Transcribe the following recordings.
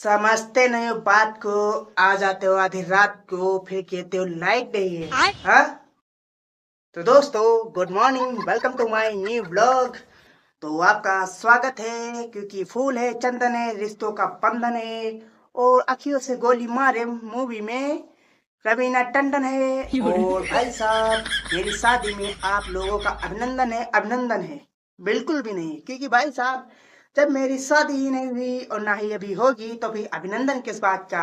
समझते नहीं हो बात को। आ जाते हो आधी रात को, फिर कहते हो लाइट नहीं है। हाँ, तो दोस्तों good morning, welcome to my new blog. तो आपका स्वागत है, क्योंकि फूल है चंदन है, रिश्तों का बंधन है और अखियों से गोली मारे मूवी में रवीना टंडन है। और भाई साहब, मेरी शादी में आप लोगों का अभिनंदन है, अभिनंदन है बिल्कुल भी नहीं, क्योंकि भाई साहब जब मेरी शादी ही नहीं हुई और ना ही अभी होगी तो फिर अभिनंदन किस बात का।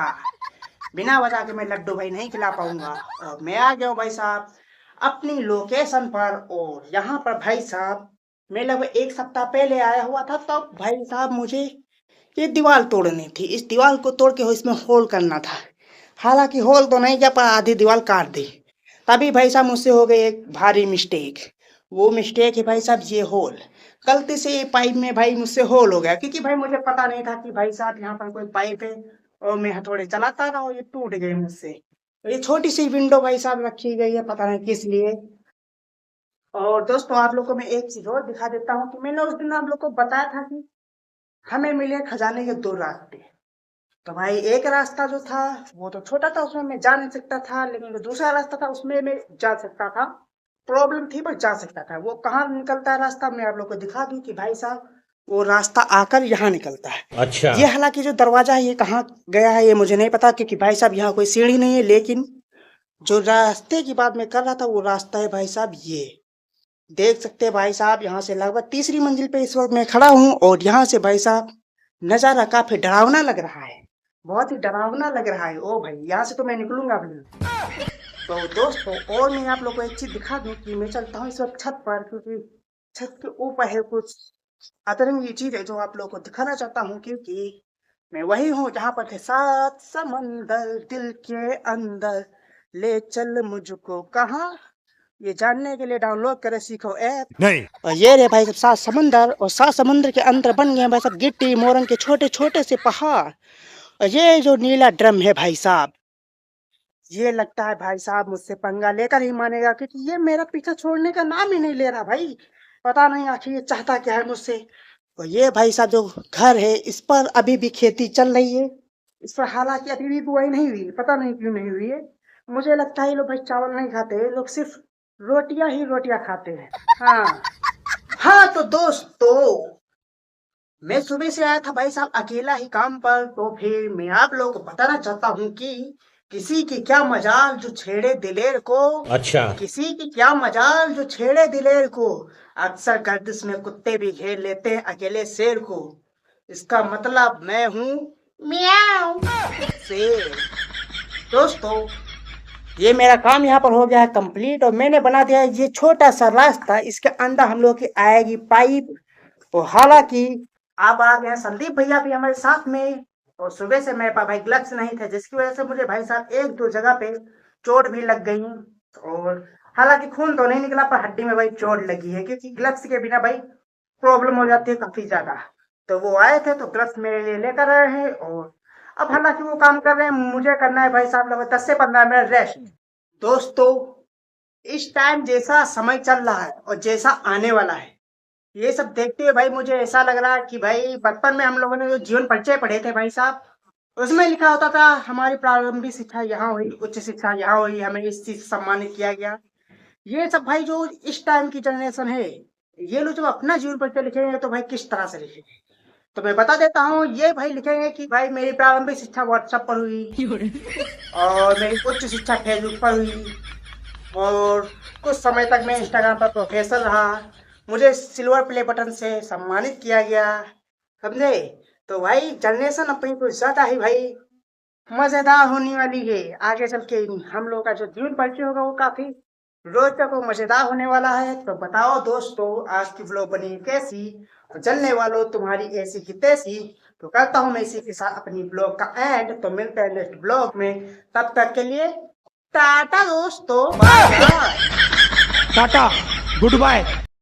बिना वजह के मैं लड्डू भाई नहीं खिला पाऊंगा। और मैं आ गया हूँ भाई साहब अपनी लोकेशन पर। और यहाँ पर भाई साहब मैं लगभग एक सप्ताह पहले आया हुआ था, तब भाई साहब मुझे ये दीवार तोड़नी थी। इस दीवार को तोड़ के इसमें होल करना था। हालांकि होल तो नहीं किया, पर आधी दीवार काट दी। तभी भाई साहब मुझसे हो गई एक भारी मिस्टेक। वो मिस्टेक है भाई साहब ये होल। गलती से ये पाइप में भाई मुझसे होल हो गया, क्योंकि भाई मुझे पता नहीं था कि भाई साहब यहाँ पर कोई पाइप है। और मैं हथौड़े चलाता रहा और ये टूट गई मुझसे। तो ये छोटी सी विंडो भाई साहब रखी गई है, पता नहीं किस लिए। और दोस्तों आप लोग को मैं एक चीज और दिखा देता हूँ कि मैंने उस दिन आप लोग को बताया था कि हमें मिले खजाने के दो रास्ते। तो भाई एक रास्ता जो था वो तो छोटा था, उसमें मैं जा नहीं सकता था, लेकिन जो दूसरा रास्ता था उसमें मैं जा सकता था। प्रॉब्लम थी पर जा सकता था। वो कहाँ निकलता है रास्ता, मैं आप लोग को दिखा दूं कि भाई साहब वो रास्ता आकर यहाँ निकलता है। अच्छा। ये हालांकि जो दरवाजा है ये कहाँ गया है ये मुझे नहीं पता, क्योंकि भाई साहब यहाँ कोई सीढ़ी नहीं है। लेकिन जो रास्ते की बात मैं कर रहा था वो रास्ता है भाई साहब, ये देख सकते हैं भाई साहब। यहाँ से लगभग तीसरी मंजिल पे इस वक्त मैं खड़ा हूँ और यहाँ से भाई साहब नजारा काफी डरावना लग रहा है, बहुत ही डरावना लग रहा है। ओ भाई यहाँ से तो मैं निकलूंगा भी। तो दोस्तों और मैं आप लोग को एक चीज दिखा दूं कि मैं चलता हूँ इस वक्त छत पर, क्योंकि छत के ऊपर है कुछ अतरंगी चीज है जो आप लोग को दिखाना चाहता हूँ। क्योंकि मैं वही हूँ जहाँ पर थे सात समंदर दिल के अंदर, ले चल मुझको कहाँ, ये जानने के लिए डाउनलोड करे सीखो ऐप। नहीं। और ये रे भाई साहब सात समंदर, और सात समंदर के अंदर बन गए भाई साहब गिट्टी मोरंग के छोटे छोटे से पहाड़। और ये जो नीला ड्रम है भाई साहब, ये लगता है भाई साहब मुझसे पंगा लेकर ही मानेगा, क्योंकि ये मेरा पीछा छोड़ने का नाम ही नहीं ले रहा भाई। पता नहीं आखिर ये चाहता क्या है मुझसे। और ये भाई साहब जो घर है इस पर अभी भी खेती चल रही है। इस पर हालांकि अभी भी बुआई नहीं हुई, पता नहीं क्यों नहीं हुई है। मुझे लगता है ये लोग भाई चावल नहीं खाते, ये लोग सिर्फ रोटियां ही रोटियां खाते हैं। हाँ हाँ, तो दोस्तों मैं सुबह से आया था भाई साहब अकेला ही काम पर। तो फिर मैं आप लोगों को बताना चाहता हूँ कि किसी की क्या मजाल जो छेड़े दिलेर को। अच्छा। किसी की क्या मजाल जो छेड़े दिलेर को, अक्सर गर्दिश में कुत्ते भी घेर लेते हैं अकेले शेर को। इसका मतलब मैं हूँ मियाऊ शेर। दोस्तों ये मेरा काम यहाँ पर हो गया है कंप्लीट, और मैंने बना दिया है ये छोटा सा रास्ता। इसके अंदर हम लोग की आएगी पाइप। और हालांकि आप आ गए संदीप भैया भी हमारे साथ में, और सुबह से मेरे पास भाई ग्लव्स नहीं थे, जिसकी वजह से मुझे भाई साहब एक दो जगह पे चोट भी लग गई। और हालांकि खून तो नहीं निकला, पर हड्डी में भाई चोट लगी है, क्योंकि ग्लव्स के बिना भाई प्रॉब्लम हो जाती है काफी ज्यादा। तो वो आए थे तो ग्लव्स मेरे लिए लेकर आए हैं। और अब हालांकि वो काम कर रहे हैं, मुझे करना है भाई साहब लगभग 10 से 15 मिनट रेस्ट। दोस्तों इस टाइम जैसा समय चल रहा है और जैसा आने वाला है, ये सब देखते हुए भाई मुझे ऐसा लग रहा है कि भाई बचपन में हम लोगों ने जो जीवन परिचय पढ़े थे भाई साहब, उसमें लिखा होता था हमारी प्रारंभिक शिक्षा यहाँ हुई, उच्च शिक्षा यहाँ हुई, हमें इस चीज से सम्मानित किया गया। ये सब भाई जो इस टाइम की जनरेशन है, ये लोग जब अपना जीवन परिचय लिखेंगे तो भाई किस तरह से लिखेंगे। तो मैं बता देता हूँ, ये भाई लिखेंगे कि भाई मेरी प्रारंभिक शिक्षा व्हाट्सएप पर हुई, और मेरी उच्च शिक्षा फेसबुक पर हुई, और कुछ समय तक मैं इंस्टाग्राम पर प्रोफेसर रहा, मुझे सिल्वर प्ले बटन से सम्मानित किया गया। समझे। तो भाई जनरेशन अपनी कुछ ज्यादा ही भाई मजेदार होने वाली है। आगे चल के हम लोग का जो जीवन परिचय होगा वो काफी रोचक और मजेदार होने वाला है। तो बताओ दोस्तों आज की व्लॉग बनी कैसी, और चलने वालों तुम्हारी ऐसी की तैसी। तो करता हूँ मैं इसी के साथ अपनी ब्लॉग का एंड। तो मिलते हैं नेक्स्ट ब्लॉग में, तब तक के लिए टाटा दोस्तों, bye bye. Tata, good bye.